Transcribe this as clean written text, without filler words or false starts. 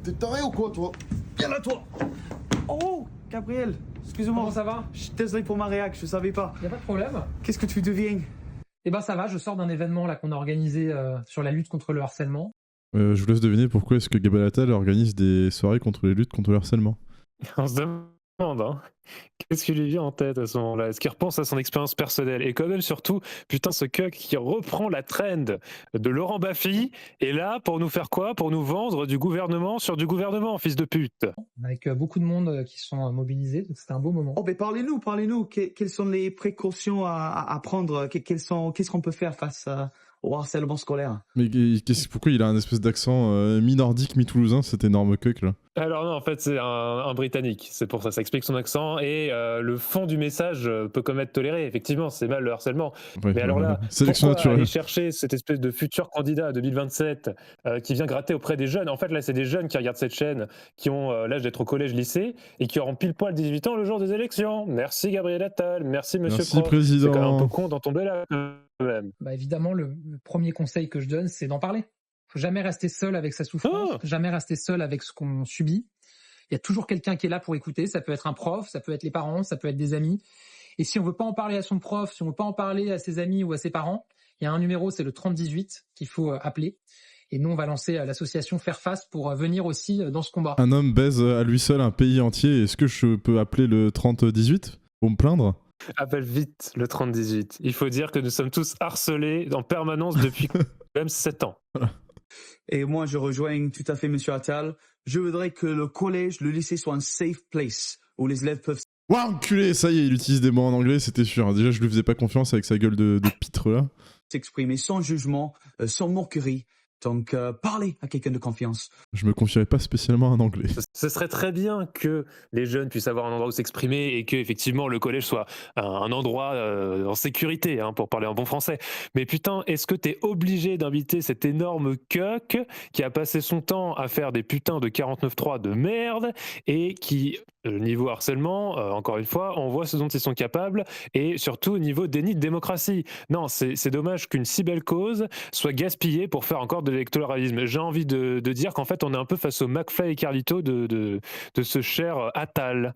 T'es taré ou quoi, toi? Viens là, toi! Oh, Gabriel, excuse-moi. Comment ça va? Je suis désolé pour ma réac, je savais pas. Y a pas de problème. Qu'est-ce que tu deviens? Eh ben ça va, je sors d'un événement là qu'on a organisé sur la lutte contre le harcèlement. Je vous laisse deviner pourquoi est-ce que Gabriel Attal organise des soirées contre les luttes contre le harcèlement. On se demande, hein. Qu'est-ce qui lui vient en tête à ce moment-là? Est-ce qu'il repense à son expérience personnelle? Et quand même, surtout, putain, ce cuck qui reprend la trend de Laurent Baffy est là pour nous faire quoi? Pour nous vendre du gouvernement sur du gouvernement, fils de pute. Avec beaucoup de monde qui sont mobilisés, donc c'était un beau moment. Oh, ben parlez-nous. Quelles sont les précautions à prendre? Qu'est-ce qu'on peut faire face au harcèlement scolaire? Mais pourquoi il a un espèce d'accent mi-nordique, mi-toulousain, cet énorme cuck là? Alors non, en fait, c'est un Britannique. C'est pour ça explique son accent. Et le fond du message peut quand même être toléré. Effectivement, c'est mal le harcèlement. Ouais, Mais alors là, sélection pourquoi naturelle. aller chercher cette espèce de futur candidat à 2027 qui vient gratter auprès des jeunes? En fait, là, c'est des jeunes qui regardent cette chaîne, qui ont l'âge d'être au collège-lycée et qui auront pile poil 18 ans le jour des élections. Merci Gabriel Attal. Merci Monsieur Merci Prof. président. C'est quand même un peu con d'en tomber là quand même. Bah évidemment, le premier conseil que je donne, c'est d'en parler. Faut jamais rester seul avec sa souffrance, jamais rester seul avec ce qu'on subit. Il y a toujours quelqu'un qui est là pour écouter. Ça peut être un prof, ça peut être les parents, ça peut être des amis. Et si on veut pas en parler à son prof, si on veut pas en parler à ses amis ou à ses parents, il y a un numéro, c'est le 3018 qu'il faut appeler. Et nous, on va lancer l'association Faire Face pour venir aussi dans ce combat. Un homme baise à lui seul un pays entier. Est-ce que je peux appeler le 3018 pour me plaindre? Appelle vite le 3018. Il faut dire que nous sommes tous harcelés en permanence depuis même 7 ans. Et moi, je rejoins tout à fait Monsieur Attal. Je voudrais que le collège, le lycée soit un safe place où les élèves peuvent Ouah, enculé, ça y est, il utilise des mots en anglais, c'était sûr. Déjà, je lui faisais pas confiance avec sa gueule de pitre là. s'exprimer sans jugement, sans moquerie. Donc, parlez à quelqu'un de confiance. Je me confierais pas spécialement en anglais. Ce serait très bien que les jeunes puissent avoir un endroit où s'exprimer et que effectivement le collège soit un endroit en sécurité, hein, pour parler en bon français. Mais putain, est-ce que t'es obligé d'inviter cet énorme cuck qui a passé son temps à faire des putains de 49.3 de merde et qui, niveau harcèlement, encore une fois, on voit ce dont ils sont capables et surtout au niveau déni de démocratie. Non, c'est dommage qu'une si belle cause soit gaspillée pour faire encore de l'électoralisme. J'ai envie de dire qu'en fait, on est un peu face au McFly et Carlito de ce cher Attal.